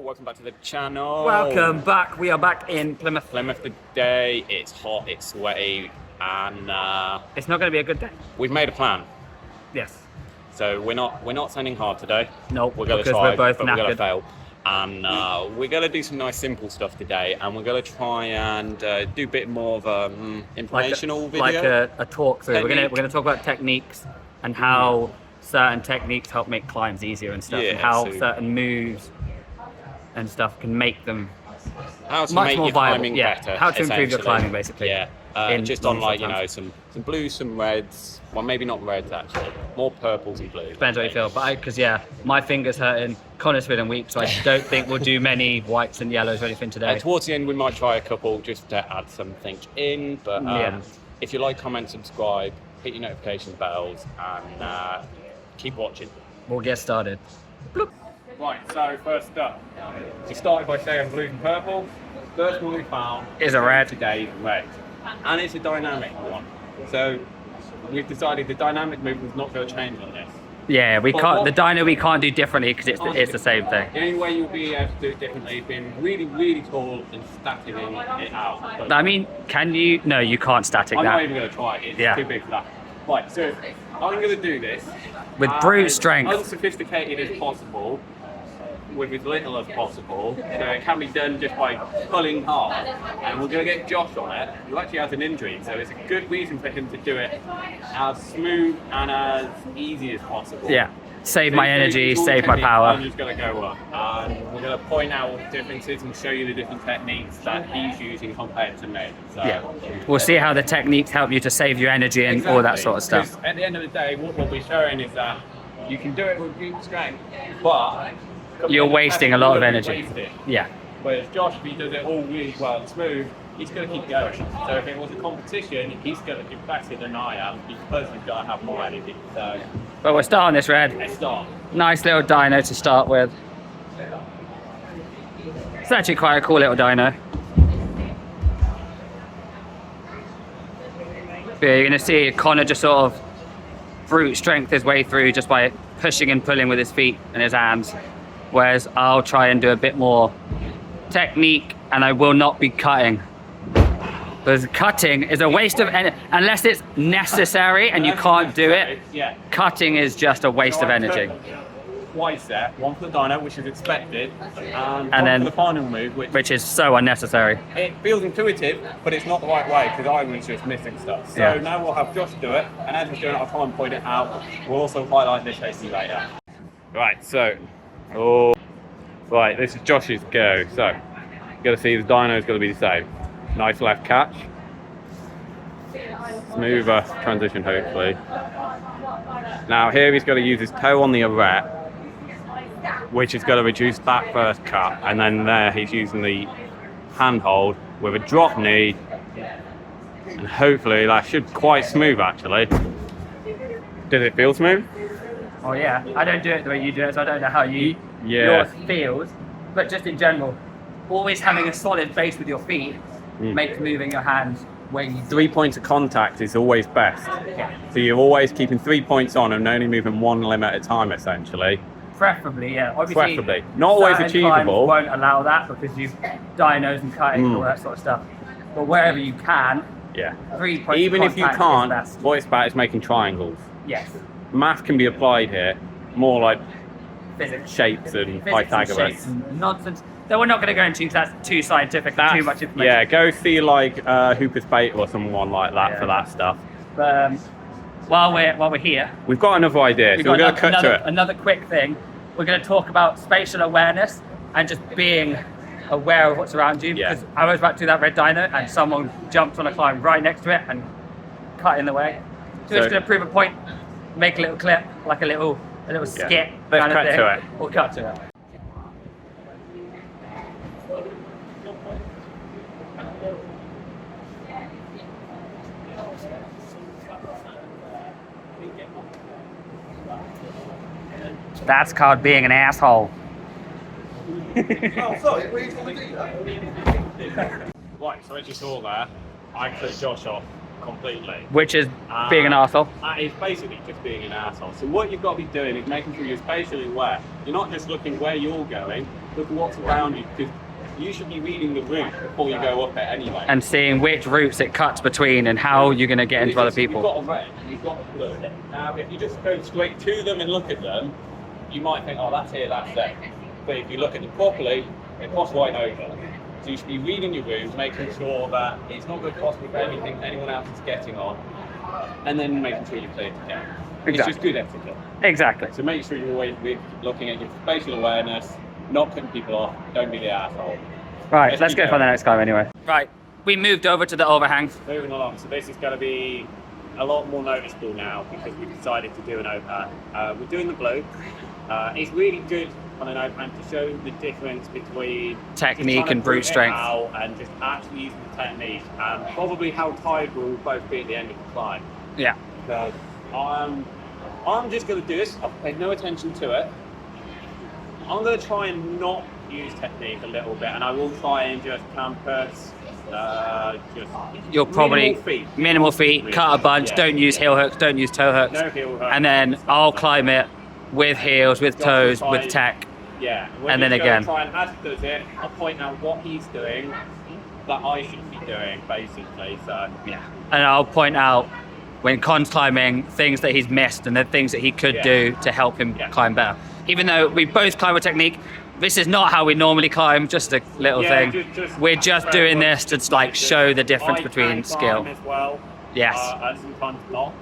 welcome back to the channel. Welcome back. We are back in Plymouth. Plymouth today. It's hot, it's sweaty, and It's not going to be a good day. we've made a plan. Yes. So we're not sending hard today. No, we're going to because try, we're both but we're going to knackered. fail. And we're going to do some nice simple stuff today, and we're going to try and do a bit more of a informational video. Like a talk through. We're Technique. gonna talk about techniques and how certain techniques help make climbs easier and stuff, and how certain moves and stuff can make them how to much make more your viable. climbing Yeah, better. how to improve your essentially. climbing, basically. Yeah, just on like some blues, some reds. Well, maybe not reds actually. More purples and blues. Depends how you feel, but because my finger's hurting. Connor's feeling weak, so I don't think we'll do many whites and yellows or anything today. Towards the end, we might try a couple just to add something in. But if you like, comment, subscribe, hit your notification bells, and keep watching. We'll get started. Bloop. Right, so first up, we started by saying blues and purple. First one we found Is a red. today is red, and it's a dynamic one. So we've decided the dynamic movement's not going to change on this. Yeah, we But can't. what- The dyno we can't do differently because it's the same thing. The only way you'll be able to do it differently is being really, really tall and stacking it out. But I mean, can you? No, you can't static I'm not that. even going to try it. It's Yeah. too big for that. Right, so I'm going to do this With brute as strength. unsophisticated as possible, with as little as possible. So it can be done just by pulling hard. And we're going to get Josh on it, who actually has an injury, so it's a good reason for him to do it as smooth and as easy as possible. Yeah, save my So energy, it's all save my technique. power. I'm just going to go up, and we're going to point out all the differences and show you the different techniques that he's using compared to me. So, Yeah, we'll see how the techniques help you to save your energy and all that sort of stuff. Because at the end of the day, what we'll be showing is that you can do it with brute strength, but You're wasting a lot of energy. Waste it. Yeah, Whereas Josh, if he does it all really well and smooth, he's going to keep going. So if it was a competition, he's going to be better than I am because he's going to have more energy. So but we'll start on this red. let's start. Nice little dyno to start with. It's actually quite a cool little dyno. But you're going to see Conor just sort of brute strength his way through just by pushing and pulling with his feet and his hands. Whereas I'll try and do a bit more technique, and I will not be cutting. Because cutting is a waste of energy, unless it's necessary and you can't do it. Yeah. Cutting is just a waste of energy. Twice there, one for the dyno, which is expected, and one then- for the final move, which Which is so unnecessary. it feels intuitive, but it's not the right way because I was just missing stuff. So Yeah. now we'll have Josh do it, and as he's doing it, I'll try and point it out. We'll also highlight this basically later. Right, so, right, this is Josh's go. So, you got to see the dyno is going to be the same. Nice left catch, smoother transition hopefully. Now here he's going to use his toe on the arete, which is going to reduce that first cut, and then there he's using the handhold with a drop knee, and hopefully that should quite smooth actually. Does it feel smooth? Oh yeah, I don't do it the way you do it, so I don't know how yours feels. But just in general, always having a solid base with your feet makes moving your hands way easier. 3 points of contact is always best. Yeah. So you're always keeping 3 points on and only moving one limb at a time essentially. Preferably, yeah. Obviously, Preferably. Not always certain achievable. climbs won't allow that because you've dynos and cutting and all that sort of stuff. But wherever you can, Yeah. 3 points Even of if you contact can't, is best. what it's about is making triangles. Yes. Math can be applied here, more like Physics. shapes and Physics Pythagoras. and shapes and nonsense. That we're not going to go into because that's too scientific and too much information. Yeah, go see like Hooper's Spatial or someone like that for that stuff. But while we're here, We've got another idea, so we're going to cut to it. Another quick thing. We're going to talk about spatial awareness and just being aware of what's around you. Yeah. Because I was about to do that red dyno and someone jumped on a climb right next to it and cut in the way. So we're just going to prove a point, make a little clip, like a little skit Let's kind of cut thing. to it. We'll cut to it. That's called being an asshole. Oh, sorry, were you told to do that? Right, so as you saw there, I cut Josh off completely. Which is being an arsehole. It's basically just being an asshole. So what you've got to be doing is making sure you're spatially aware. You're not just looking where you're going, look at what's around you, because you should be reading the route before you go up it anyway. And seeing which routes it cuts between and how you're going to get into other people. You've got a red and you've got a blue. Now, if you just go straight to them and look at them, you might think, oh, that's here, that's there. But if you look at them properly, it cross right over. So you should be reading your routes, making sure that it's not going to cost you anything anyone else is getting on, and then making sure you're clear to get. It's just good etiquette. Exactly. So make sure you're always looking at your spatial awareness, not cutting people off, don't be the asshole. Right, let's go for the next climb anyway. Right, we moved over to the overhang. Moving along, so this is going to be a lot more noticeable now because we've decided to do an overhang. We're doing the blue. It's really good on an overhang to show the difference between technique and brute strength. And just actually using the technique, and probably how tired we'll both be at the end of the climb. Yeah. So I'm just going to do this. I've paid no attention to it. I'm going to try and not use technique a little bit, and I will try and just campus. Just you'll probably minimal feet, cut a bunch, don't use heel hooks, don't use toe hooks. No heel hooks. And then I'll climb it with heels, with toes, with tech. Yeah. And then again. Try and as he does it, I'll point out what he's doing that I should be doing, basically. So yeah. And I'll point out when Con's climbing things that he's missed and the things that he could do to help him climb better. Even though we both climb with technique, this is not how we normally climb, just a little thing. We're just doing this to like show the difference between skill. As well. Yes. And sometimes not.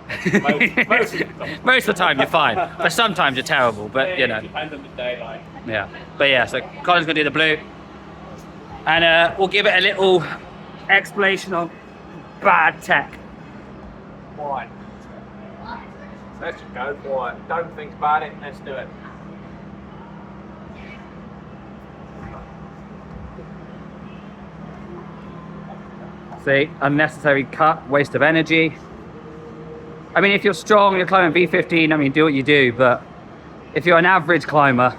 Most of the time you're fine, but sometimes you're terrible, but you know. Depends on the day, like. Yeah. But yeah, so Conor's gonna do the blue. And we'll give it a little explanation of bad tech. Right. Let's just go for it. Don't think about it, let's do it. See, unnecessary cut, waste of energy. I mean, if you're strong, you're climbing V15, I mean, do what you do, but if you're an average climber,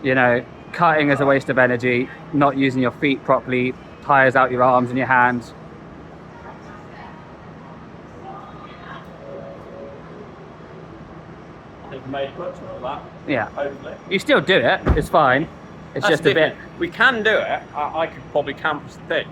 you know, cutting is a waste of energy, not using your feet properly, tires out your arms and your hands. They've made much of that. Yeah. Hopefully. You still do it, it's fine. It's just a bit. We can do it. I could probably campus the thing.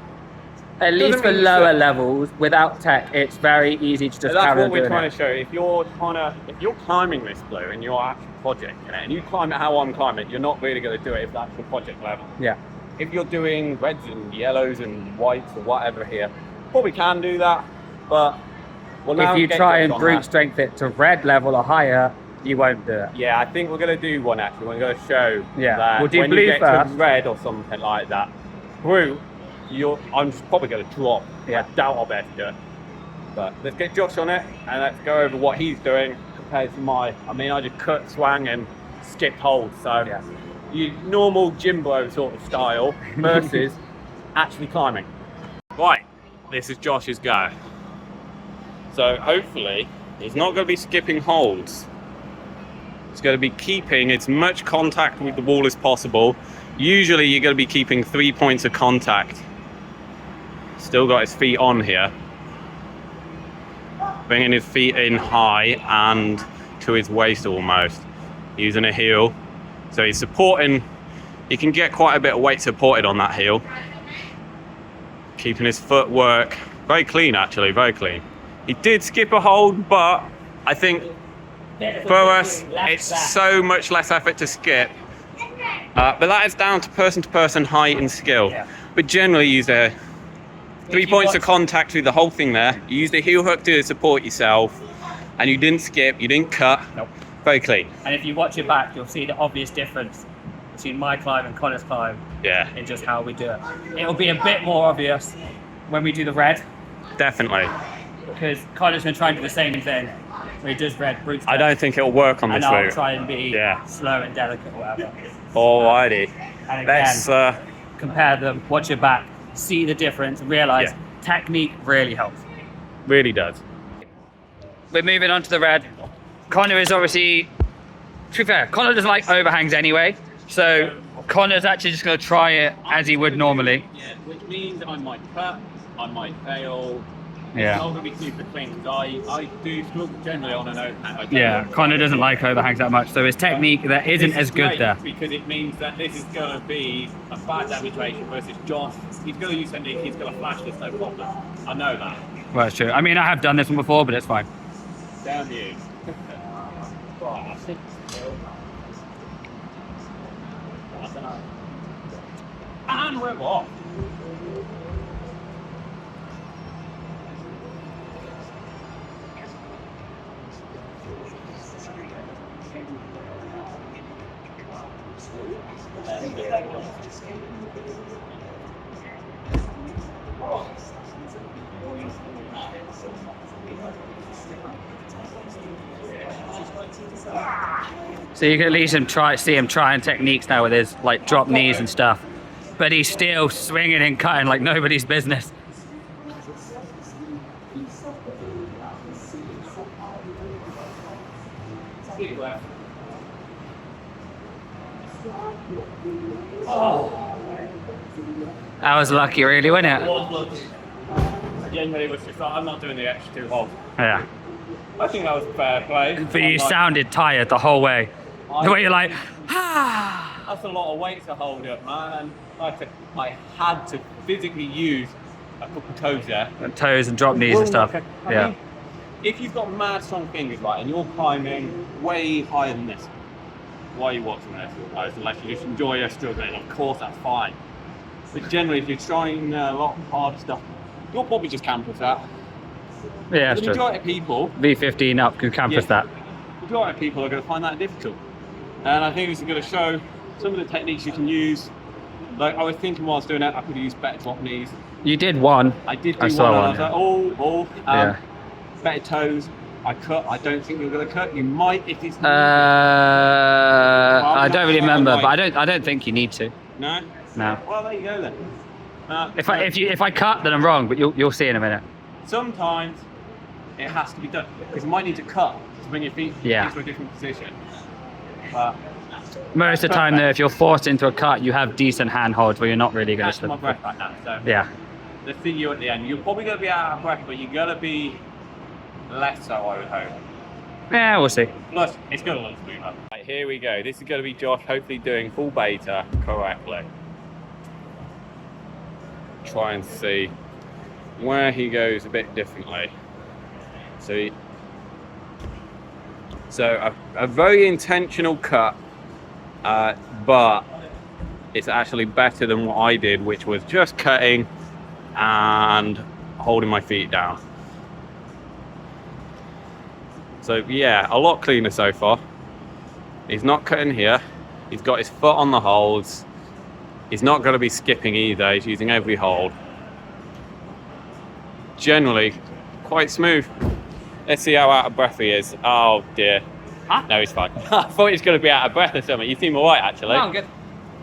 At least for lower levels, without tech, it's very easy to just carry on That's what we're doing trying to show. If you're climbing this blue and you're actually projecting it, and you climb it how I'm climbing it, you're not really going to do it if that's your project level. Yeah. If you're doing reds and yellows and whites or whatever here, probably can do that, but if you try and brute strength it to red level or higher, you won't do it. Yeah, I think we're going to do one actually. We're going to show that we'll do when blue you get first. to red or something like that, brute, I'm just probably going to drop. Yeah. I doubt I'll be able to do it. But let's get Josh on it and let's go over what he's doing compared to I just cut, swang and skip holds. So you normal Jimbo sort of style versus actually climbing. Right, this is Josh's go. So hopefully he's not going to be skipping holds. He's going to be keeping as much contact with the wall as possible. Usually you're going to be keeping 3 points of contact. Still got his feet on here. Bringing his feet in high and to his waist almost. Using a heel. So he's supporting, he can get quite a bit of weight supported on that heel. Keeping his footwork very clean actually, very clean. He did skip a hold, but I think for us, it's so much less effort to skip. But that is down to person height and skill. But generally use 3 points of contact through the whole thing there. You use the heel hook to support yourself, and you didn't skip, you didn't cut. Nope. Very clean. And if you watch it back, you'll see the obvious difference between my climb and Conor's climb. Yeah. In just how we do it. It'll be a bit more obvious when we do the red. Definitely. Because Conor's going to try and do the same thing. Where he does red brute. I don't think it'll work on this route. route. And I'll try and be slow and delicate or whatever. Alrighty. And again, let's compare them, watch it back, see the difference, realise technique really helps. Really does. We're moving on to the red. Conor is obviously, to be fair, Conor doesn't like overhangs anyway, so Conor's actually just going to try it as he would normally. Yeah, which means I might cut, I might fail, Yeah. It's not going to be super clean because I do struggle generally on an overhang. Yeah, Conor doesn't like overhangs that much, so his technique that isn't as good there. Because it means that this is going to be a bad damage ratio versus Josh. He's going to use technique, he's going to flash this, no problem. I know that. Well, it's true. I mean, I have done this one before, but it's fine. Down you. And we're off. So you can at least see him trying techniques now with his like drop knees and stuff, but he's still swinging and cutting like nobody's business. That was lucky, really, wasn't it? Generally, was just like, I'm not doing the extra 2 holds. Yeah. I think that was fair play. But you sounded tired the whole way. The way you're like, ah. That's a lot of weight to hold up, man. And like I said, I had to physically use a couple of toes there. And toes and drop knees and stuff. I mean, if you've got mad strong fingers, right, and you're climbing way higher than this, why are you watching this? Unless you just enjoy your struggling, of course that's fine. But generally, if you're trying a lot harder stuff, you'll probably just campus that. Yeah, that's the true. majority of people, V15 up can campus that. The majority of people are going to find that difficult. And I think this is going to show some of the techniques you can use. Like I was thinking while I was doing it, I could use better drop knees. You did one. I did do I one, saw and one, I was yeah. like, yeah. Better toes. I cut. I don't think you're going to cut. You might if it's. I don't really remember, but I don't think you need to. No. No. Well, there you go then. If I cut, then I'm wrong, but you'll see in a minute. Sometimes it has to be done because you might need to cut to bring your feet into a different position. But most of the time, though, if you're forced into a cut, you have decent handholds where you're not really going to slip. My breath right now. So yeah. Let's see you at the end. You're probably going to be out of breath, but you're going to be less so, I would hope. Yeah, we'll see. Plus, it's going to look smoother. Right, here we go. This is going to be Josh hopefully doing full beta correctly. Try and see where he goes a bit differently. So a very intentional cut, but it's actually better than what I did, which was just cutting and holding my feet down. So yeah, a lot cleaner so far. He's not cutting here. He's got his foot on the holds. He's not going to be skipping either. He's using every hold. Generally, quite smooth. Let's see how out of breath he is. Oh dear. Huh? No, he's fine. I thought he was going to be out of breath or something. You seem alright actually. No, I'm good.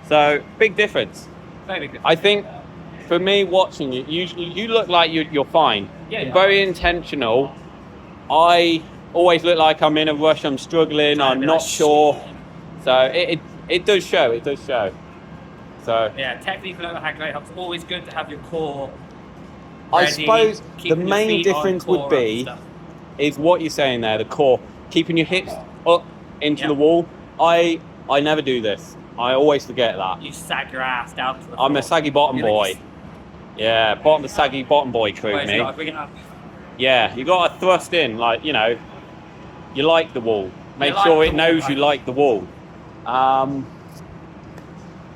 So, big difference. Very big difference. I think, for me watching you, you look like you're fine. Yeah. Very intentional. I always look like I'm in a rush, I'm struggling, I'm not sure. So, it does show, it does show. So yeah, technique for overhang helps. Always good to have your core I ready, suppose the keeping your main feet difference on core would be and stuff. is what you're saying there, the core, keeping your hips up into the wall. I never do this. I always forget that. You sag your ass down to the floor. I'm a saggy bottom boy. Yeah, the saggy bottom boy crew, Wait, me. so bring it up. Yeah, you got to thrust in, like, you know, you like the wall. Make like sure the it knows wall, you like the wall.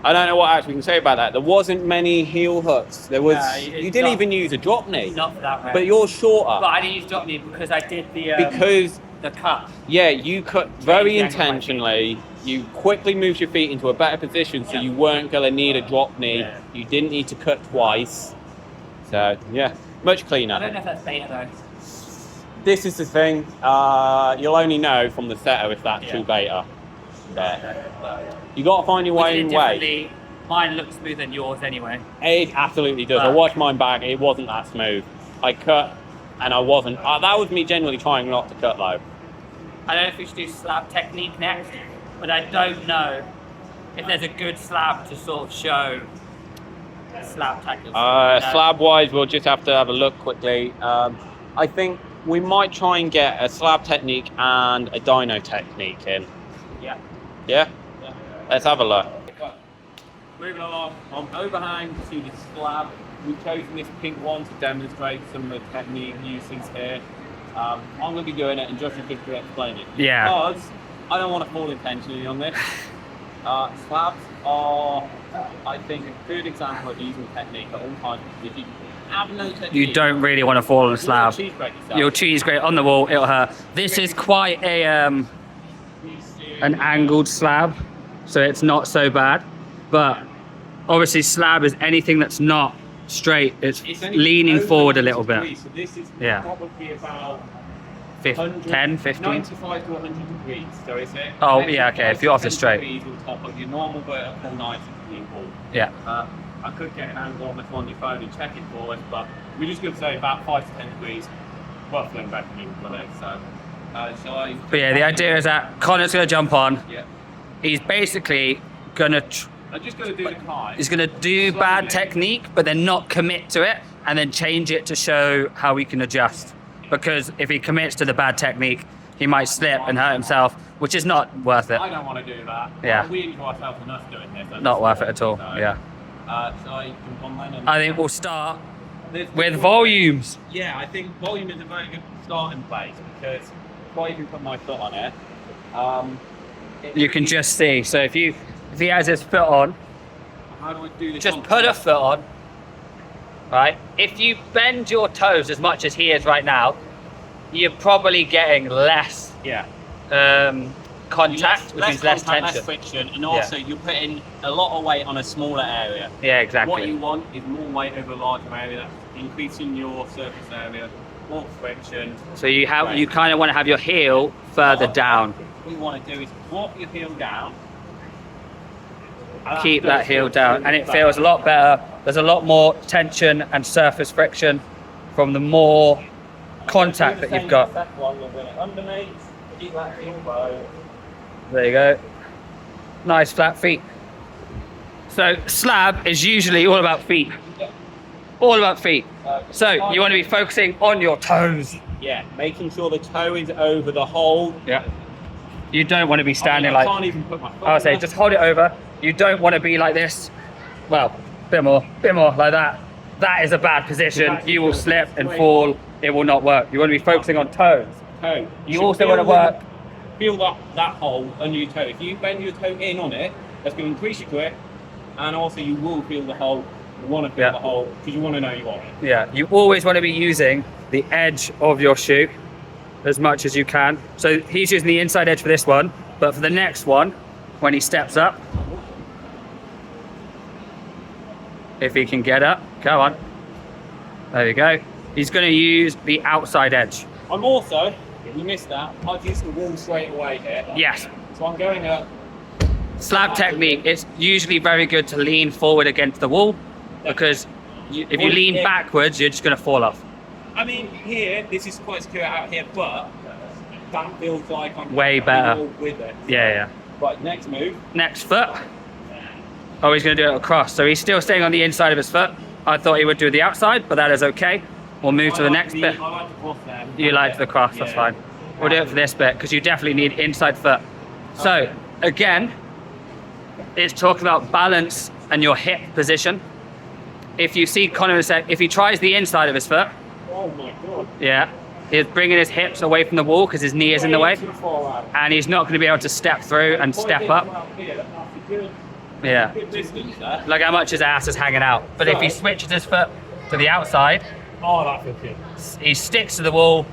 I don't know what else we can say about that. There wasn't many heel hooks. There was. You didn't even use a drop knee. Not for that way. But you're shorter. But I didn't use drop knee because I did the cut. Yeah, you cut very the angle of my intentionally. You quickly moved your feet into a better position, so you weren't going to need a drop knee. Yeah. You didn't need to cut twice. So yeah, much cleaner. I don't know if that's beta though. This is the thing. You'll only know from the setter if that's true beta. Yeah. You got to find your way in way. Mine looks smoother than yours anyway. It absolutely does. I watched mine back. It wasn't that smooth. I cut, and I wasn't. That was me generally trying not to cut low. I don't know if we should do slab technique next, but I don't know if there's a good slab to sort of show slab tactics? Slab wise, we'll just have to have a look quickly. I think we might try and get a slab technique and a dyno technique in. Yeah. Yeah? Yeah. Let's have a look. Moving along on overhang to the slab. We've chosen this pink one to demonstrate some of the technique uses here. I'm going to be doing it and Josh is just going to explain it. Yeah. Because I don't want to fall intentionally on this. Slabs are, I think, a good example of using technique at all times. If you have no technique, You don't really want to fall on a slab. cheese grate yourself. Your cheese grate on the wall, it'll hurt. This is quite a an angled slab, so it's not so bad. But obviously, slab is anything that's not straight. It's only leaning over forward a 90 little bit. degrees, so this is Yeah. probably about 10, 15. 95 to 100 degrees. So is it? Oh, yeah, okay, if you're off the straight. Degrees on top of your normal vertical 90 degree wall. Yeah. I could get an angle on this on your phone and check it for us, but we're just going to say about 5 to 10 degrees. Ruffling back in with it. So, shall I? But yeah, the idea is that Connor's going to jump on. Yeah. He's basically going to I'm just going to do the climb. He's going to do bad technique, but then not commit to it, and then change it to show how he can adjust. Because if he commits to the bad technique, he might slip and hurt himself, which is not worth it. I don't want to do that. Yeah. We enjoy ourselves enough doing this. Not worth it at all. So, Yeah. So I jump on then. And I think we'll start with volumes. Yeah, I think volume is a very good starting place because if I even put my foot on it, You can just see. So if he has his foot on, how do I do this? just put a foot on. Right? If you bend your toes as much as he is right now, you're probably getting less Yeah. contact, which means less contact, tension. less friction, and also you're putting a lot of weight on a smaller area. Yeah, exactly. What you want is more weight over a larger area. That's increasing your surface area, more friction. So you kind of want to have your heel further down. What you want to do is drop your heel down. Keep that heel down, and it feels a lot better. There's a lot more tension and surface friction from the more contact that you've got. Underneath, keep that heel low. There you go. Nice flat feet. So slab is usually all about feet. All about feet. So you want to be focusing on your toes. Yeah, making sure the toe is over the hole. Yeah. You don't want to be standing I like. can't even put my foot I would say on just hold it over. You don't want to be like this. Well, bit more like that. That is a bad position. You will slip and fall. It will not work. You want to be focusing on toes. toe. You also want to work. Feel that hole under your toe. If you bend your toe in on it, that's going to increase your grip, and also you will feel the hole. You want to feel the hole because you want to know you want it. Yeah, you always want to be using the edge of your shoe as much as you can. So he's using the inside edge for this one, but for the next one, when he steps up, if he can get up, go on. There we go. He's going to use the outside edge. I'm also, if you missed that, I've used the wall straight away here. Yes. So I'm going up. Slab technique, it's usually very good to lean forward against the wall, because if you lean backwards, you're just going to fall off. I mean, here, this is quite secure out here, but that feels like I'm way better with it. Yeah. Right, next move. Next foot. Oh, he's going to do it across. So he's still staying on the inside of his foot. I thought he would do the outside, but that is okay. We'll move to the next bit. I like the cross there. You like the cross, that's fine. We'll do it for this bit, because you definitely need inside foot. So, again, it's talking about balance and your hip position. If you see Conor if he tries the inside of his foot, oh my god. Yeah, he's bringing his hips away from the wall because his knee is in the way, and he's not going to be able to step through and step up. Yeah, look how much his ass is hanging out. But if he switches his foot to the outside, oh, that feels good. He sticks to the wall,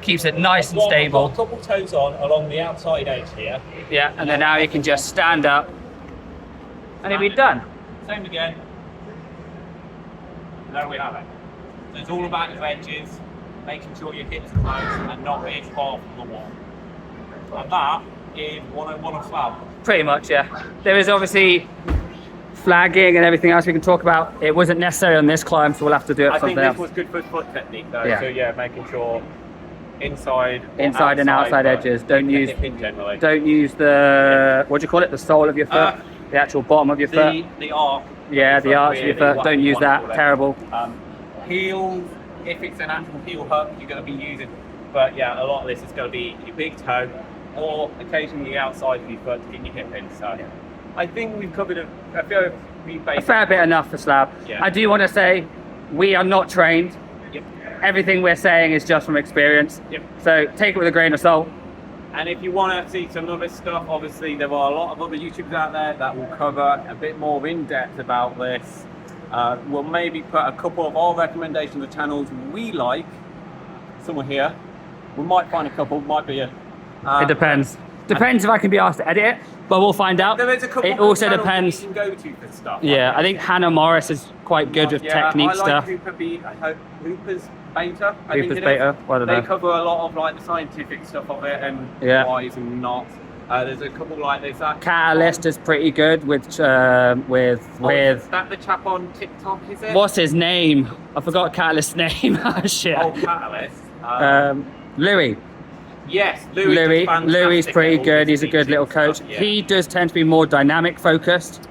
keeps it nice and stable. I've got a couple toes on along the outside edge here. Yeah, and then now you can just stand up and he'll be done. Same again. There we have it. So it's all about your edges, making sure your hips are close and not being far from the wall. And that is 101 of Slab. Pretty much, yeah. There is obviously flagging and everything else we can talk about. It wasn't necessary on this climb, so we'll have to do it for something else. I think this was good foot technique though. Yeah. So yeah, making sure inside and outside edges. Don't use the, what do you call it? The sole of your foot? The actual bottom of your foot? The arc Yeah, the arch of your foot. what Don't you use wanna that. call it. Terrible. Heels, if it's an actual heel hook, you're going to be using. But yeah, a lot of this is going to be your big toe, or occasionally the outside of your foot to get your hip in. So I think we've covered A fair bit enough for Slab. Yeah. I do want to say, we are not trained. Yep. Everything we're saying is just from experience. Yep. So take it with a grain of salt. And if you want to see some other stuff, obviously there are a lot of other YouTubers out there that will cover a bit more in depth about this. We'll maybe put a couple of our recommendations of channels we like somewhere here. We might find a couple, might be a. It depends. Depends if I can be asked to edit it, but we'll find out. There is a couple It also channels depends. you can go to for stuff. Yeah, I think Hannah Morris is quite good with technique I like stuff. Hooper's Beta. I think Hooper's it is. Beta, I don't They know. cover a lot of like the scientific stuff of it and Yeah. why is and not. There's a couple like this. Catalyst is pretty good with Is that the chap on TikTok? Is it? what's his name? I forgot Catalyst's name. Oh shit. Oh, Catalyst. Louis. Yes, Louis is pretty good. He's a good little coach. Stuff, yeah. He does tend to be more dynamic focused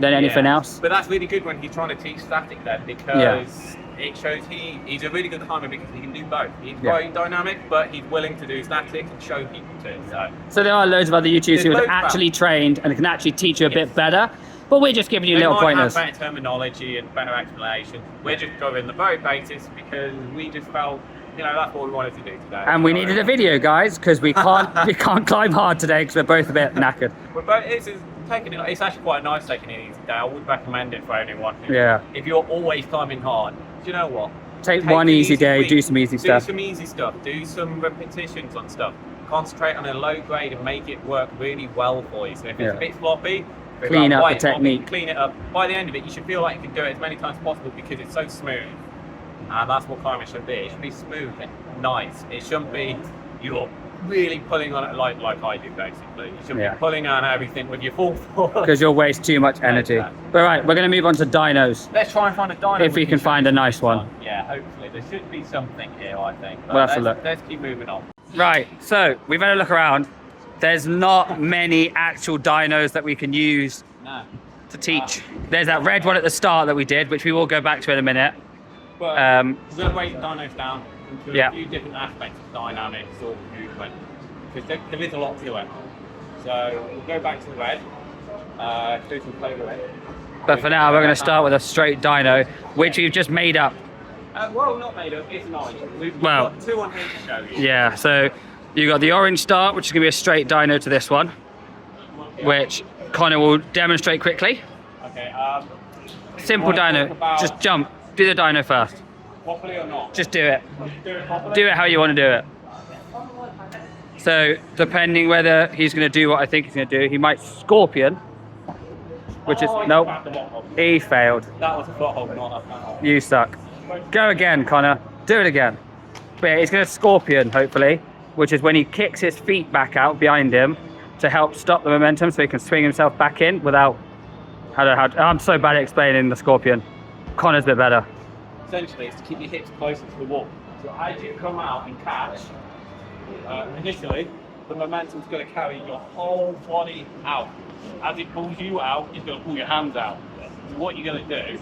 than anything Yeah. else. But that's really good when he's trying to teach static then, because it shows he's a really good climber because he can do both. He's very dynamic, but he's willing to do static and show people too. So there are loads of other YouTubers who are loads of actually trained and can actually teach you a bit better. But we're just giving you They little might pointers. have better terminology and better explanation. We're just covering the very basics because we just felt, that's what we wanted to do today. And we needed a video, guys, because we can't climb hard today because we're both a bit knackered. It's actually quite nice taking it easy day. I would recommend it for anyone. Yeah. If you're always climbing hard, do you know what? Take one an easy day, week. do some easy stuff. Do some easy stuff. Do some repetitions on stuff. Concentrate on a low grade and make it work really well for you. So if it's a bit sloppy, Clean up the technique. Clean it up. By the end of it, you should feel like you can do it as many times as possible because it's so smooth. And that's what climbing should be. It should be smooth and nice. It shouldn't be you're really pulling on it like I do basically. You shouldn't be pulling on everything with your full force. Because you'll waste too much energy. Exactly. All right, we're going to move on to dynos. Let's try and find a dyno. If we can find a nice one. Yeah, hopefully. There should be something here, I think. But We'll have to look. Let's keep moving on. Right, so we've had a look around. There's not many actual dynos that we can use to teach. There's that red one at the start that we did, which we will go back to in a minute. But we're going to break dynos down into Yeah. a few different aspects of dynamics or movement. Because there is a lot to it. So we'll go back to the red, do some play with it. But for now, we're going to start with a straight dyno, which we've just made up. Well, not made up, it's not. We've Well, got two on here to show you. Yeah, so you got the orange start, which is going to be a straight dyno to this one, which Conor will demonstrate quickly. Okay, Simple wanna talk dyno, about- just jump, do the dyno first. properly or not? Just do it. Do it properly. Do it how you want to do it. So, depending whether he's going to do what I think he's going to do, he might scorpion, which is, nope, he failed. That was a foothold, not a foothold. You suck. Go again, Conor. Do it again. But yeah, he's going to scorpion, hopefully, which is when he kicks his feet back out behind him to help stop the momentum so he can swing himself back in without... I'm so bad at explaining the scorpion. Conor's a bit better. Essentially, it's to keep your hips closer to the wall. So as you come out and catch, initially, the momentum's going to carry your whole body out. As it pulls you out, it's going to pull your hands out. So what you're going to do is,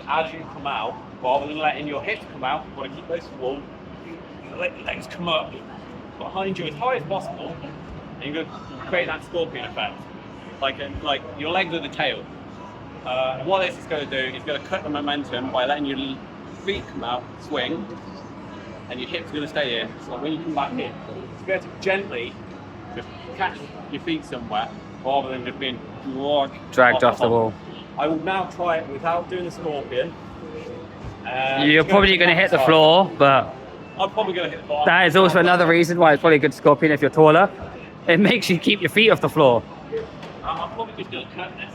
as you come out, rather than letting your hips come out, you want to keep those to the wall, let your legs come up behind you as high as possible, and you're going to create that scorpion effect. Like your legs are the tail. And what this is going to do is going to cut the momentum by letting your feet come out, swing, and your hips are going to stay in. So when you come back in, you're going to gently just catch your feet somewhere rather than just being Dragged off the wall. I will now try it without doing the scorpion. You're probably going to hit the floor, but I'm probably going to hit the floor. that is also another reason why it's probably a good scorpion if you're taller. It makes you keep your feet off the floor. I'm probably just going to cut this.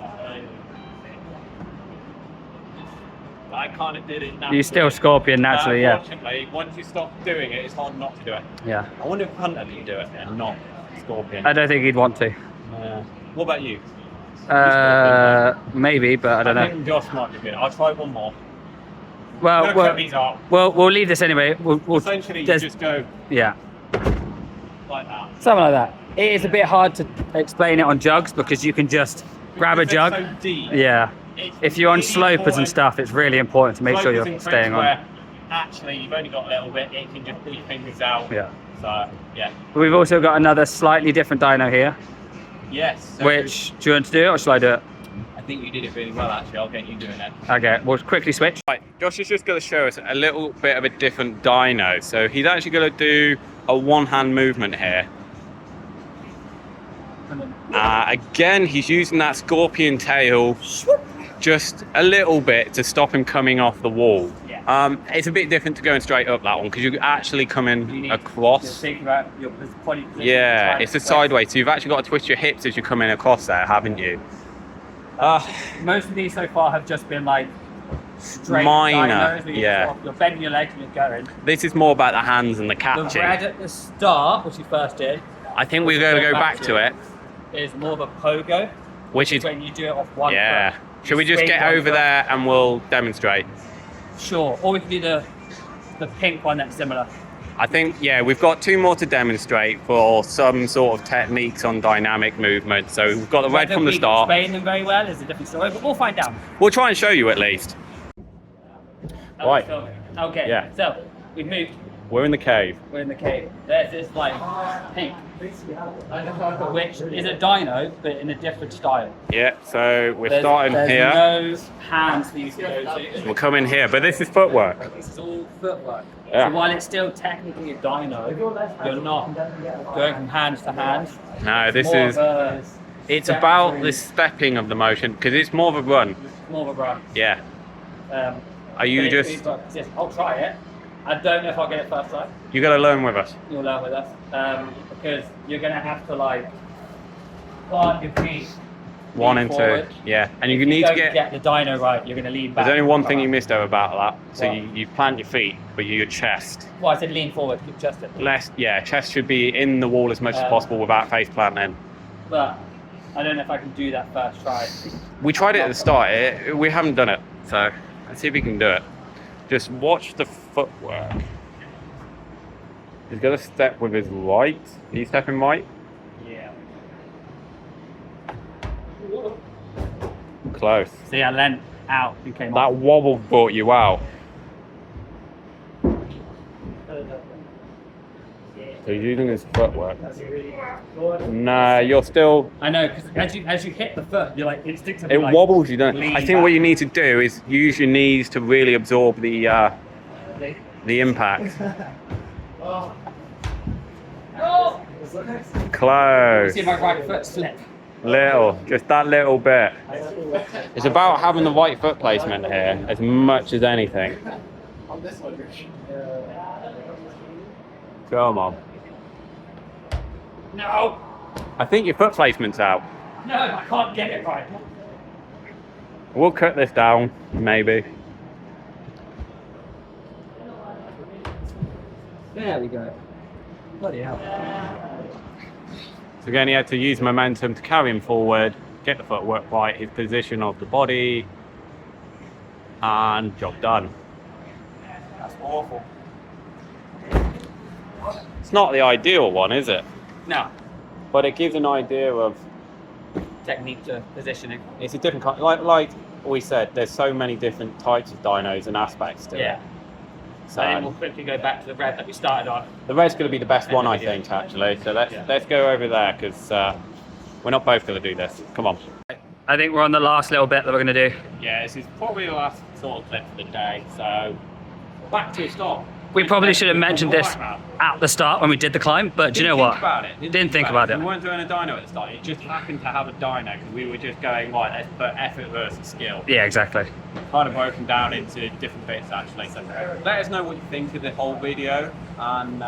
I kind of did it naturally. You still scorpion naturally, yeah. Unfortunately, once you stop doing it, it's hard not to do it. Yeah. I wonder if Hunter can do it and not scorpion. I don't think he'd want to. What about you? Maybe, but I don't I know. think Josh might be good. I'll try one more. Well, Cut these out. we'll leave this anyway. We'll Essentially, you there's- just go yeah, like that. something like that. It is a bit hard to explain it on jugs because you can just grab a Because they're jug. so deep. Yeah, if you're on slopers and stuff, it's really important to make sure you're staying on. Actually, you've only got a little bit, it can just pull your fingers out. Yeah. So, yeah. We've also got another slightly different dyno here. Yes. So Which, do you want to do it or shall I do it? I think you did it really well, actually. I'll get you doing it. Okay, we'll quickly switch. Right, Josh is just going to show us a little bit of a different dyno. So he's actually going to do a one-hand movement here. Again, he's using that scorpion tail just a little bit to stop him coming off the wall. It's a bit different to going straight up that one because you're actually coming across. Think about your body position. Yeah, it's a sideways, so you've actually got to twist your hips as you're coming across there, haven't you? Most of these so far have just been like straight minor, dynos where yeah. You're bending your legs and you're going. This is more about the hands and the The catching. red at the start, which you first did, I think we're going to go back to it, is more of a pogo, which is when you do it off one yeah. foot. Shall we just swing get one over foot. there and we'll demonstrate? Sure, or we can do the pink one that's similar. I think, yeah, we've got 2 more to demonstrate for some sort of techniques on dynamic movement. So we've got the red from the start. Explain them very well is a different story, but we'll find out. We'll try and show you at least. Right. Okay. Yeah. So we've moved. We're in the cave. We're in the cave. There's this like pink, which is a dyno, but in a different style. Yeah, so we're There's starting here. no hands for you to go to. We'll come in here, but this is footwork. This is all footwork. Yeah. So while it's still technically a dyno, you're not going from hands to hands. No, this More is, of a it's step about through, the stepping of the motion, because it's more of a run. more of a run. Yeah. Are you but just, yes, I'll try it. I don't know if I'll get it first time. you got to learn with us. You'll learn with us. Because you're going to have to like plant your feet. One lean and forward. two. Yeah. And you If need to don't get, the dyno right, you're going to lean back. there's only one thing you missed though about that. So What? you plant your feet, but your chest. Well, I said lean forward, keep chest in. Less, yeah, chest should be in the wall as much as possible without face planting. But I don't know if I can do that first try. We tried it at the start, we haven't done it. So let's see if we can do it. Just watch the footwork. He's got to step with his right. Are you stepping right? Yeah. Close. See, I leant out and came That off. wobble brought you out. So he's using his footwork. Nah, you're still. I know, because as you hit the foot, you're like instinctively. It like, wobbles you, don't. lean I think what back. you need to do is use your knees to really absorb the impact. Close. See my right foot slip. Little, just that little bit. It's about having the right foot placement here as much as anything. Come on. No, I think your foot placement's out. no, I can't get it right. We'll cut this down, maybe. There we go. Bloody hell. So again, he had to use momentum to carry him forward, get the footwork right, his position of the body, and job done. That's awful. It's not the ideal one, is it? No. But it gives an idea of, Technique to positioning. it's a different kind, like we said, there's so many different types of dynos and aspects to Yeah. it. So then So we'll quickly go back to the red that we started on. the red's going to be the best one, I Yeah. think, actually. So let's Yeah. let's go over there, because we're not both going to do this. Come on. I think we're on the last little bit that we're going to do. Yeah, this is probably the last sort of clip for the day. So back to a stop. We probably should have mentioned this at the start when we did the climb, but do you know what? Didn't think about it. We weren't doing a dyno at the start. It just happened to have a dyno because we were just going, right, let's put effort versus skill. Yeah, exactly. Kind of broken down into different bits, actually. So let us know what you think of the whole video. And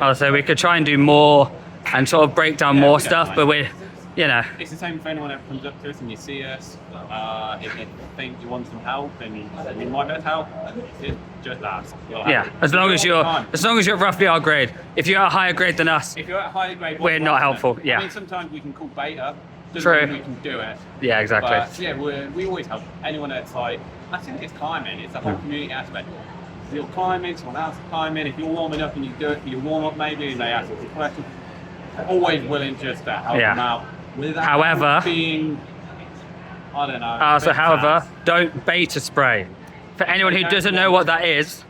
Also, we could try and do more and sort of break down Yeah, more we don't stuff, mind. but we're, you know, it's the same if anyone ever comes up to us and you see us. If you think you want some help and you might get help, just ask. You'll have yeah. it. As long as All the time. you're roughly our grade. If you're at a higher grade than us, If you're at a higher grade, We're not helpful, yeah. I mean, sometimes we can call beta. Doesn't True. mean we can do it. yeah, exactly. But yeah, we always help anyone that's like, I think it's climbing, it's the whole community aspect. If you're climbing, someone else is climbing, if you're warming up and you do it for your warm up maybe and they ask you a question, always willing just to help Yeah. them out. Without However- being I don't know. So however, don't beta spray. For anyone who doesn't know what that is,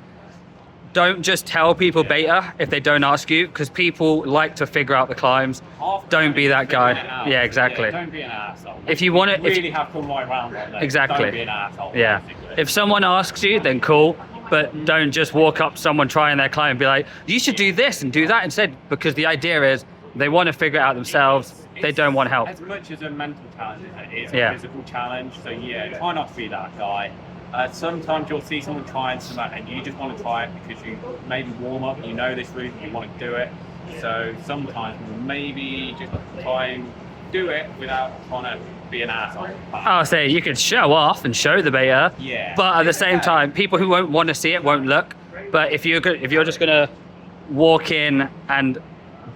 don't just tell people beta if they don't ask you, because people like to figure out the climbs. Don't be that guy. Yeah, exactly. Don't be an asshole. If you want it, really have come right round on that. Exactly. Don't be an asshole. Yeah. basically. If someone asks you, then cool. But don't just walk up to someone trying their climb and be like, you should do this and do that instead, because the idea is they want to figure it out themselves. They don't want help. As much as a mental challenge, it is Yeah. a physical challenge. So yeah, try not to be that guy. Sometimes you'll see someone trying something and you just want to try it because you maybe warm up, you know this route, you want to do it. So sometimes maybe just try and do it without trying to be an asshole. I'll say you could show off and show the beta, Yeah. but at the same time, people who won't want to see it won't look. But if you're just gonna walk in and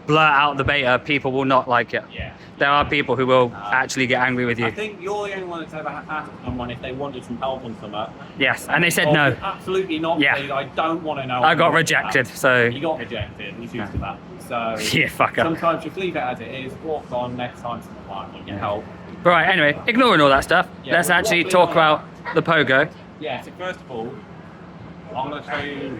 blurt out the beta, people will not like it. Yeah. There are people who will actually get angry with I you. think you're the only one that's ever asked someone if they wanted some help on something. Yes, and they said Oh, no. Absolutely not. Yeah. Please, I don't want to know. I got rejected, so You got rejected. He's used to that. So yeah, fucker. sometimes just leave it as it is. Walk on. Next time someone you get help. Right, anyway, ignoring all that stuff, Yeah, let's we're actually waffling talk on. about the Pogo. Yeah. So first of all, I'm going to show you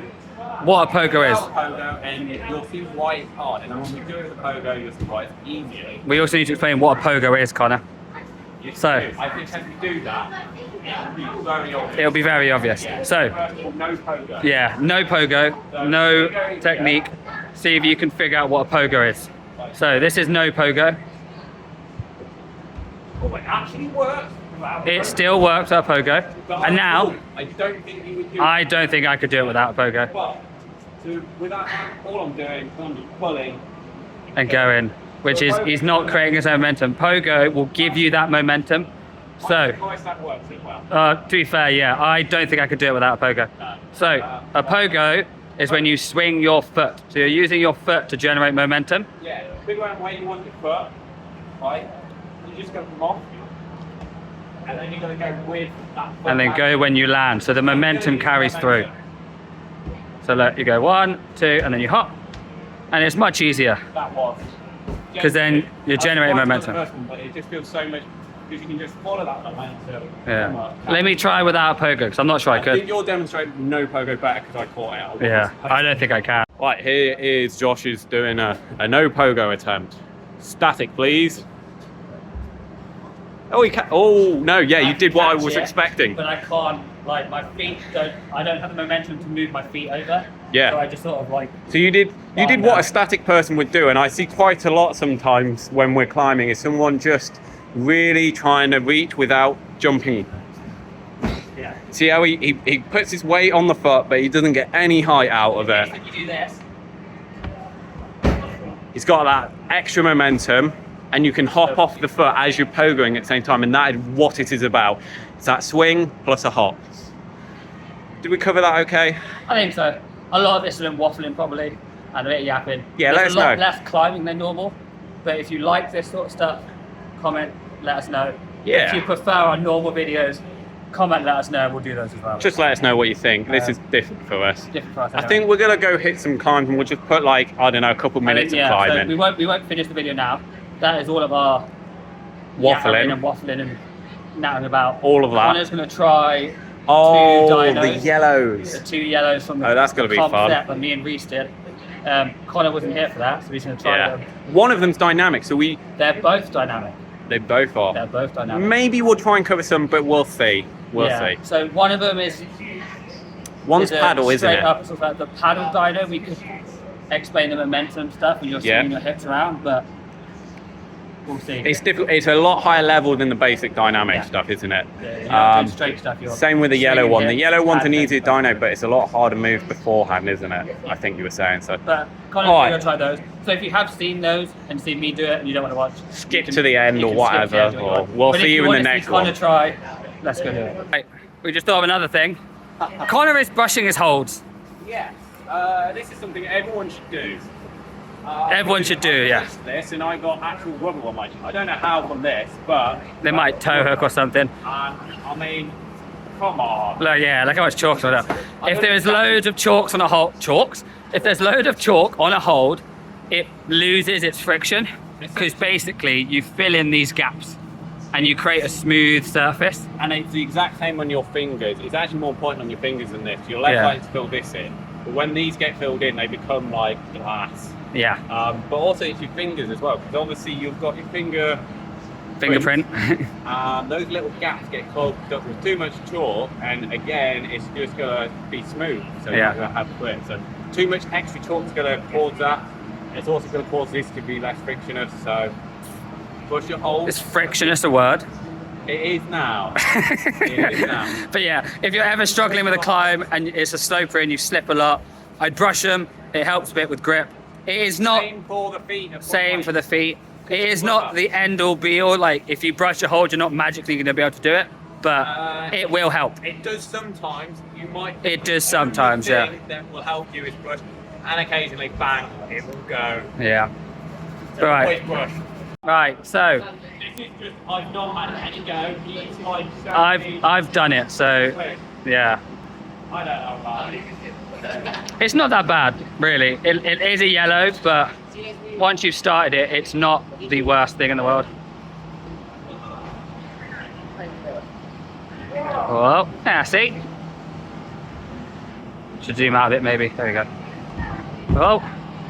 What a Pogo is. Pogo, and you'll see why it's hard. And then when we do the Pogo, you'll see why it's easier. We also need to explain what a Pogo is, Connor. So- I think as we do that, it'll be very obvious. It'll be very obvious. So, First of all, no Pogo. yeah, no Pogo, no technique. See if you can figure out what a Pogo is. So this is no Pogo. Oh, it actually works. It still works at a Pogo. And now, I don't think you would do I don't think I could do it without a Pogo. But so without all I'm doing, I'm just pulling. And going, which is, he's not creating his own momentum. Pogo will give you that momentum. So, Nice that works as well. to be fair, yeah, I don't think I could do it without a Pogo. So, a Pogo is when you swing your foot. So you're using your foot to generate momentum. Yeah, figure out where you want your foot, right? You just go from off, and then you're going to go with that foot. And then go when you land. So the momentum carries through. So look, you go 1, 2, and then you hop. And it's much easier. That was. 'Cause then you're generating momentum. The first one, but it just feels so much, because you can just follow that momentum. Yeah. Let me try without a Pogo, because I'm not sure I I think could. you're demonstrating no Pogo better because I caught it out. Yeah, I don't think I can. Right, here is Josh is doing a no Pogo attempt. Static, please. Oh, he can. Oh no, yeah, you did what I was expecting. But I can't, like, my feet don't, I don't have the momentum to move my feet over. Yeah. So I just sort of like, So you did what a static person would do, and I see quite a lot sometimes when we're climbing is someone just really trying to reach without jumping. yeah. See how he puts his weight on the foot, but he doesn't get any height out of it. When you do this, He's got that extra momentum, and you can hop off the foot as you're pogoing at the same time, and that is what it is about. It's that swing plus a hop. Did we cover that okay? I think so. A lot of this is in waffling probably, and a bit of yapping. Yeah, There's let us a lot know. less climbing than normal, but if you like this sort of stuff, comment, let us know. Yeah. If you prefer our normal videos, comment, let us know, and we'll do those as well. Just let us know what you think. This is different for us. different for us. I think we're gonna go hit some climbs, and we'll just put like, I don't know, a couple minutes of So climbing. we won't finish the video now. That is all of our yapping and waffling and nattering about. All of that. Connor's going to try Oh, two the dynos. yellows. The 2 yellows from the Oh, that's gonna be fun. concept that me and Reese did. Connor wasn't here for that, so he's going to try Yeah. them. One of them's dynamic, so They're both dynamic. they both are. They're both dynamic. Maybe we'll try and cover some, but we'll see. We'll Yeah. see. So one of them is One's a paddle, isn't straight it? up, sort of like the paddle dyno. We could explain the momentum stuff when you're Yeah. swinging your hips around, but we'll see. It's difficult. It's a lot higher level than the basic dynamic Yeah. stuff, isn't it? Yeah, you're not doing Um, straight stuff. You're Same with the yellow swinging one. The hips, yellow one's an hand easier hips. dyno, but it's a lot harder move beforehand, isn't it? I think you were saying so. But Connor's Alright. going to try those. So if you have seen those and seen me do it and you don't want to watch, Skip you can- to the end you or can skip to the whatever, end if you or want. we'll But see if you in the want to see next Connor one. try, let's go do it. Right, we just thought of another thing. Connor is brushing his holds. Yes, this is something everyone should do. Everyone should do, yeah. This, and I got actual rubber on my. I don't know how from this, but They might toe hook or something. I mean, come on. Look, yeah, look how much chalk's on it. If there is loads of chalks on a hold, if there's loads of chalk on a hold, it loses its friction because basically you fill in these gaps. and you create a smooth surface. And it's the exact same on your fingers. It's actually more important on your fingers than this. Your left likes to fill this in, but when these get filled in, they become like glass. Yeah. But also it's your fingers as well, because obviously you've got your fingerprint. Those little gaps get clogged up with too much chalk, and again, it's just gonna be smooth. So you're gonna have grip. So too much extra chalk is gonna cause that. It's also gonna cause this to be less frictionless. So push your hole. Is frictionless a word? It is now. It is now. But yeah, if you're ever struggling with a climb and it's a sloper and you slip a lot, I'd brush them. It helps a bit with grip. It is not. Same for the feet. Same for the feet. It is not the end all be all. Like if you brush your hold, you're not magically going to be able to do it, but it will help. It does sometimes. You might. It does sometimes, yeah. That will help you is brush, and occasionally bang, it will go. Yeah. So Right. Brush. Right. So This is just. I've not had any go. It's like so I've done it. So yeah. I don't know about it. It's not that bad, really. It is a yellow, but once you've started it, it's not the worst thing in the world. Oh, yeah, see? Should zoom out a bit, maybe. There we go. Oh,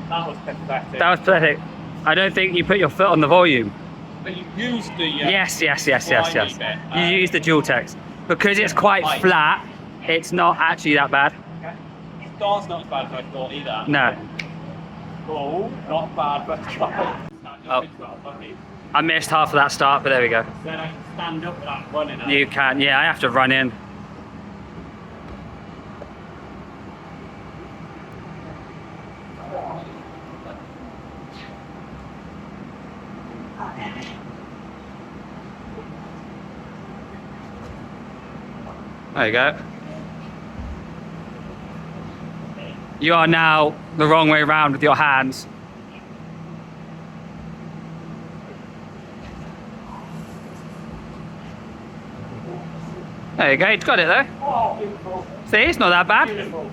That was pathetic. that was pathetic. I don't think you put your foot on the volume. But you used the. Yes. You bit. use the dual text. Because it's quite flat, it's not actually that bad. Start's not as bad as I thought either. No. Oh, not bad, but. Oh. I missed half of that start, but there we go. Then I can stand up without running. You can, yeah, I have to run in. There you go. You are now the wrong way around with your hands. There you go, it's got it though. Oh, beautiful. See, it's not that bad. Beautiful.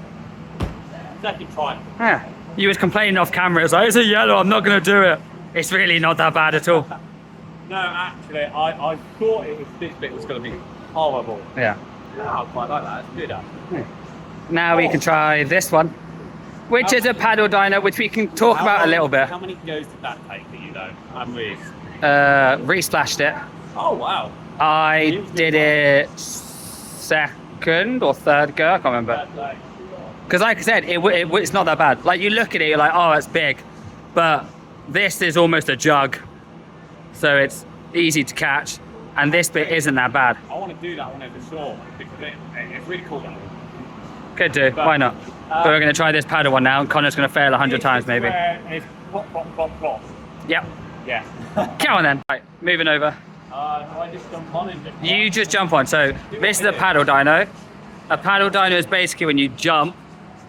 Second try. Yeah. You was complaining off camera, it's like, it's a yellow, I'm not gonna do it. It's really not that bad at all. No, actually, I thought this bit was going to be horrible. Yeah. No, I quite like that. It's good. Now we can try this one, which is a paddle dyno, which we can talk about a little bit. How many goes did that take for you, though? I'm with. Re-splashed it. Oh, wow. I did it second or third go, I can't remember. Because like I said, it's not that bad. Like you look at it, you're like, oh, it's big. But this is almost a jug. So it's easy to catch. And this bit isn't that bad. I want to do that one over shore because it's really cool. That one. Could do, why not? But we're going to try this paddle one now, and Connor's going to fail 100 times maybe. It's plop, plop, plop, plop. Yep. Yeah. Come on then. Right, moving over. I just jump on it. You just jump on. So this is a paddle dyno. A paddle dyno is basically when you jump,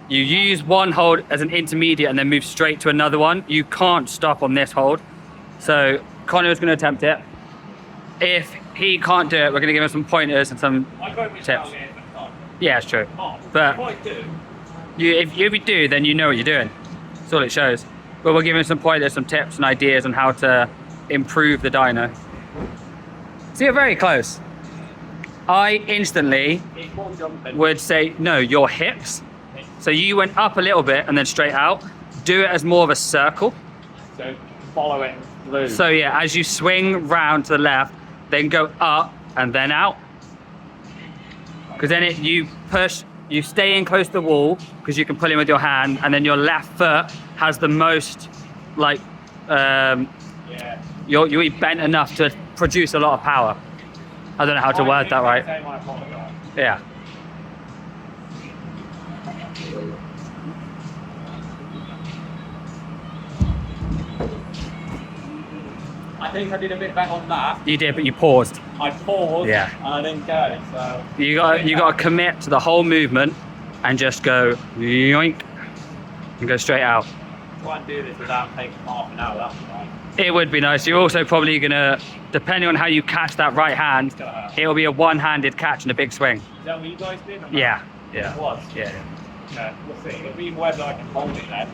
you use one hold as an intermediate and then move straight to another one. You can't stop on this hold. So Conor is going to attempt it. If he can't do it, we're going to give him some pointers and some tips. Yeah, it's true. But if you do, then you know what you're doing. That's all it shows. But we'll give him some pointers, some tips and ideas on how to improve the dyno. So you're very close. I instantly would say, no, your hips. So you went up a little bit and then straight out. Do it as more of a circle. So follow it through. So yeah, as you swing round to the left, then go up and then out. Because then you push, you stay in close to the wall because you can pull in with your hand, and then your left foot has the most, like, you'll be bent enough to produce a lot of power. I don't know how to word that right. Yeah. I think I did a bit better on that. You did, but you paused. I paused, yeah, and I didn't go. So you got to commit to the whole movement and just go yoink and go straight out. Try and do this without taking half an hour. That's right. It would be nice. You're also probably gonna, depending on how you catch that right hand, it'll be a one-handed catch and a big swing. Is that what you guys did? Yeah. Yeah. It was. Yeah. Okay, we'll see. It'll be whether I can hold it then.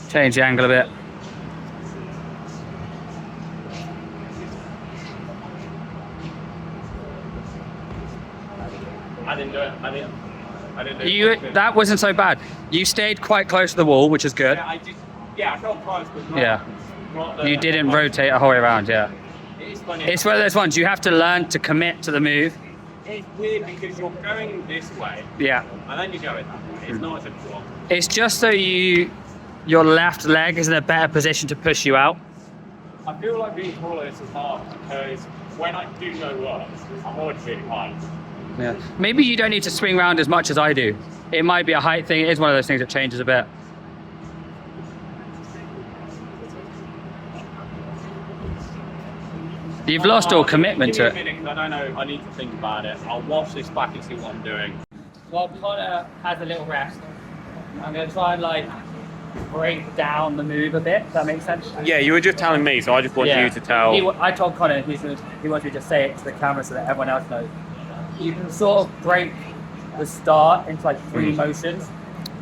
Change the angle a bit. I didn't do it. I didn't do it. That wasn't so bad. You stayed quite close to the wall, which is good. Yeah, I felt close, but not You didn't rotate a whole way around, yeah. It's funny. It's one of those ones, you have to learn to commit to the move. It's weird because you're going this way, Yeah. and then you're going that way. It's not as a drop. It's just so your left leg is in a better position to push you out. I feel like being taller is hard because when I do go up, I'm already really high. Yeah. Maybe you don't need to swing around as much as I do. It might be a height thing. It is one of those things that changes a bit. You've lost all commitment to it. Give me a minute, 'cause I don't know. I need to think about it. I'll watch this back and see what I'm doing. While Conor has a little rest, I'm going to try and break down the move a bit. Does that make sense? Yeah, you were just telling me, so I just want you to tell. I told Conor he wants me to say it to the camera so that everyone else knows. You can sort of break the start into 3 motions.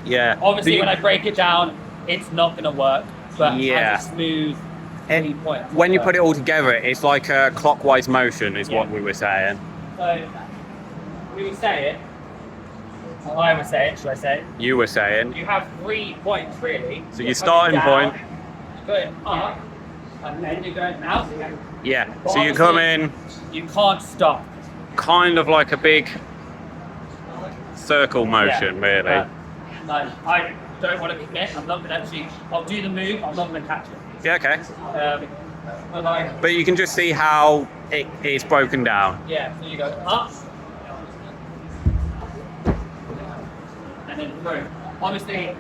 Yeah. Obviously, when I break it down, it's not going to work. But Yeah. as a smooth 3 points. When you put it all together, it's like a clockwise motion, is what we were saying. So we would say it. Or I would say it. Should I say it? You were saying. You have 3 points really. So your starting point. You're going up, and then you're going out. Yeah. But So you come in, You can't stop. kind of like a big circle motion, really. I don't want to commit. I'm not going to actually. I'll do the move. I'm not going to catch it. Yeah. Okay. But But you can just see how it is broken down. yeah. So you go up, and then through. Obviously,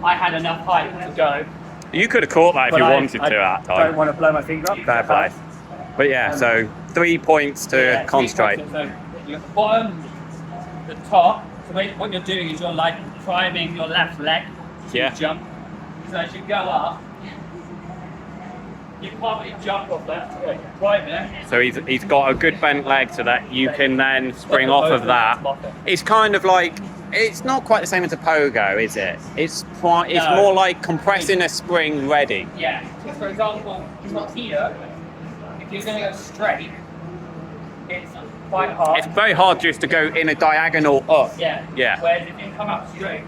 I had enough height to go. You could have caught that if but you I wanted to at that don't time. want to blow my finger up. Fair play. But yeah, so 3 points to Yeah, 3 concentrate. points. So you got the bottom, the top. So what you're doing is you're priming your left leg to Yeah. jump. So as you go up, you can't really jump off that. Right there. So he's got a good bent leg so that you can then spring off of that. It's kind of like, it's not quite the same as a pogo, is it? It's No. more like compressing a spring ready. Yeah. So for example, here, if you're going to go straight, it's quite hard. It's very hard just to go in a diagonal up. Yeah. Yeah. Whereas if you come up straight,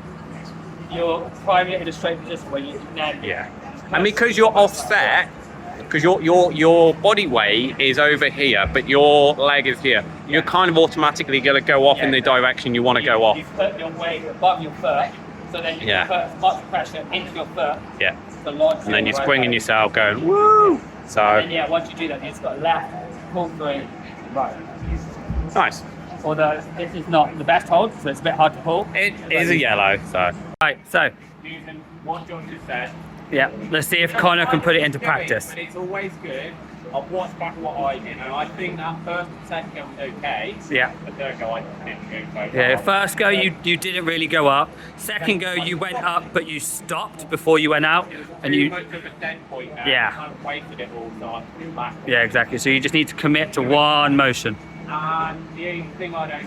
you're priming it in a straight position where you can then. Yeah. And because you're offset, because your body weight is over here, but your leg is here, you're kind of automatically going to go off in the direction you want to go off. You put your weight above your foot, so then you can put as much pressure into your foot. Yeah. The launch And then you're springing right yourself going, woo! So, And yeah, once you do that, you just got left, pull through, right. nice. Although this is not the best hold, so it's a bit hard to pull. It is a yellow, so. Right, so Using what John just said. yeah, let's see if Conor can put it into practice. But it's always good. I've watched back what I did, and I think that first and second go was okay. Yeah. The third go, I didn't go so Yeah, far. first go you didn't really go up. Second go you went up, but you stopped before you went out, and you. Much of a dead point now. Yeah. I kind of wasted it all, so I threw back. Yeah, exactly. So you just need to commit to one motion. And the only thing I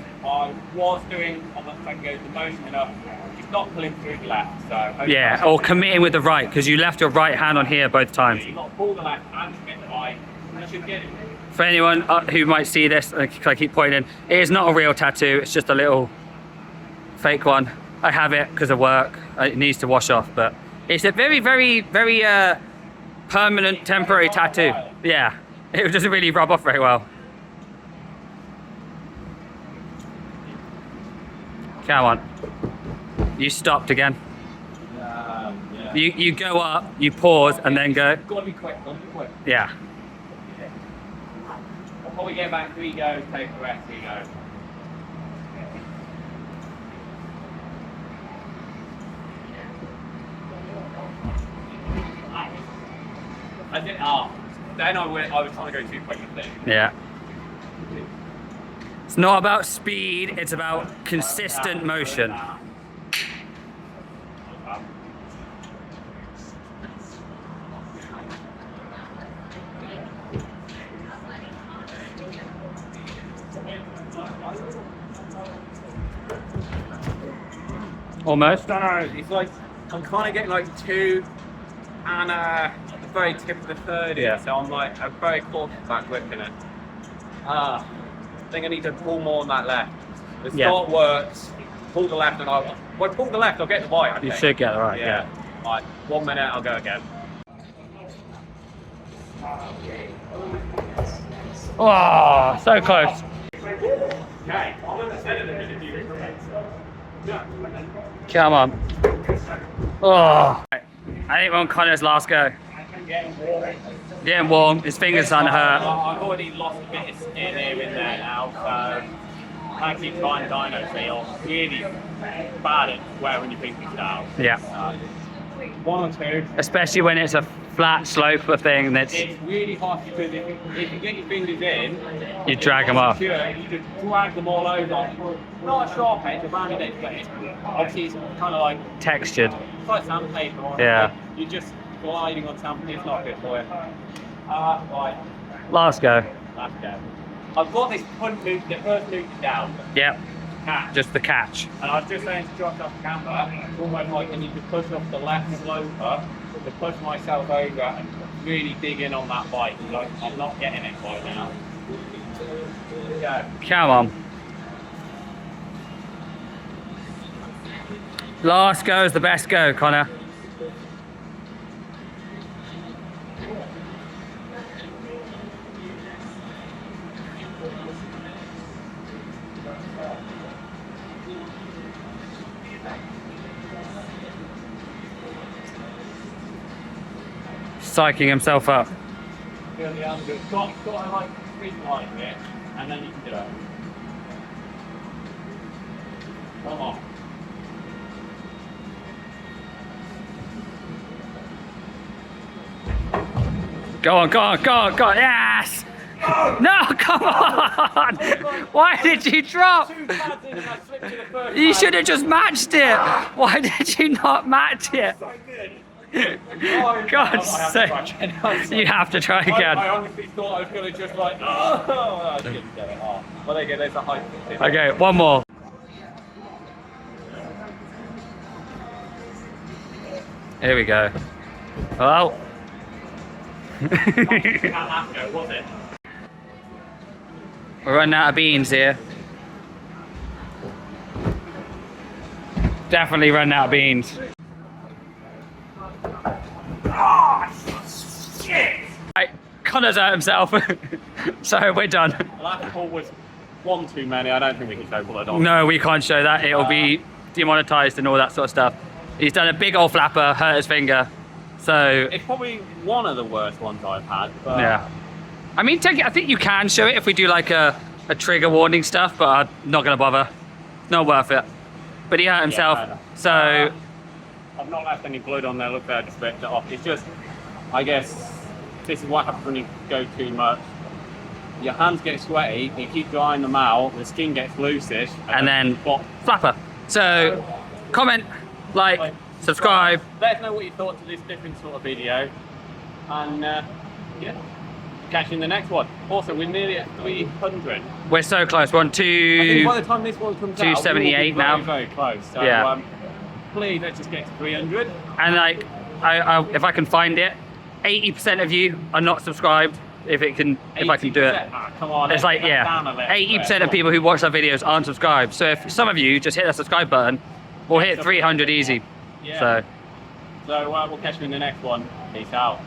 was doing on that second go, the motion enough, just not pulling through the left. So Yeah, or committing with the right, because you left your right hand on here both times. you've got to pull the left and commit the right. You should get it. For anyone who might see this, I keep pointing, it is not a real tattoo, it's just a little fake one. I have it because of work, it needs to wash off, but it's a very, very, very permanent, temporary tattoo. Yeah, it doesn't really rub off very well. Come on. You stopped again. Yeah. You go up, you pause, and then go. Gotta be quick, Yeah. Before we get back 3 goes, take the rest, 3 goes. I did, then I was trying to go too quick, I think. Yeah. It's not about speed, it's about consistent motion. Almost. No, it's like, I'm kind of getting like 2 and the very tip of the third in, so I'm like, I'm very close back whipping it. I think I need to pull more on that left. The start works. Pull the left, and when I pull the left, I'll get the right. I You think. should get it right. Yeah. Right. 1 minute, I'll go again. Oh, so close. Okay. I'm going to send it a minute. Come on. Oh. I think we're on Conor's last go. Getting warm. His fingers starting to hurt. I've already lost a bit of skin here and there now, so I keep trying dyno, so you're really bad at wearing your fingers down. Yeah. 1 or 2. Especially when it's a flat slope of thing that's... It's really hard because if you get your fingers in, You drag them off. You just drag them all over. Not a sharp edge, a rounded edge, but obviously it's kind of like... Textured. It's like sandpaper. Yeah. You're just gliding on sandpaper. It's not good for you. Right. Last go. Last go. I've got this punt loop, the first loop down. Yep. Catch. Just the catch. And I was just saying to Josh off camera, it's almost like I need to push off the left sloper to push myself over and really dig in on that bike. Like, I'm not getting it right now. Go. Come on. Last go is the best go, Conor. Psyching himself up. Feel the arm good. Got to like streamline it, and then you can do it. Come on. Go on, go on, go on, go on. Yes! No, come on! Why did you drop? You should have just matched it. Why did you not match it? God's sake. You have to try again. I honestly thought I was going to just like, I didn't get it. Well, there you go, there's a height. Okay, one more. Here we go. Well. Was it? We're running out of beans here. Definitely running out of beans. Oh, shit! Right, Conor's hurt himself, so we're done. The last call was one too many. I don't think we can show bullet on. No, we can't show that. It'll be demonetized and all that sort of stuff. He's done a big old flapper, hurt his finger. So it's probably one of the worst ones I've had. But yeah. I mean, I think you can show it if we do like a trigger warning stuff, but I'm not going to bother. Not worth it. But he hurt himself, Yeah, so... I've not left any blood on there. Look there, I just ripped it off. It's just, I guess, this is what happens when you go too much. Your hands get sweaty, you keep drying them out, the skin gets loosish, and then pop. flapper. So, comment, like, subscribe. Let us know what you thought to this different sort of video. And, yeah, catch you in the next one. Also, we're nearly at 300. We're so close. We're on I think by the time this one comes out, 278 now. Very close. So, Yeah. Please, let's just get to 300. And like, if I can find it, 80% of you are not subscribed. If I can do it. Ah, come on. It's like, yeah, 80% of people who watch our videos aren't subscribed. So if some of you just hit the subscribe button, we'll hit 300 easy. Yeah. So So we'll catch you in the next one. Peace out.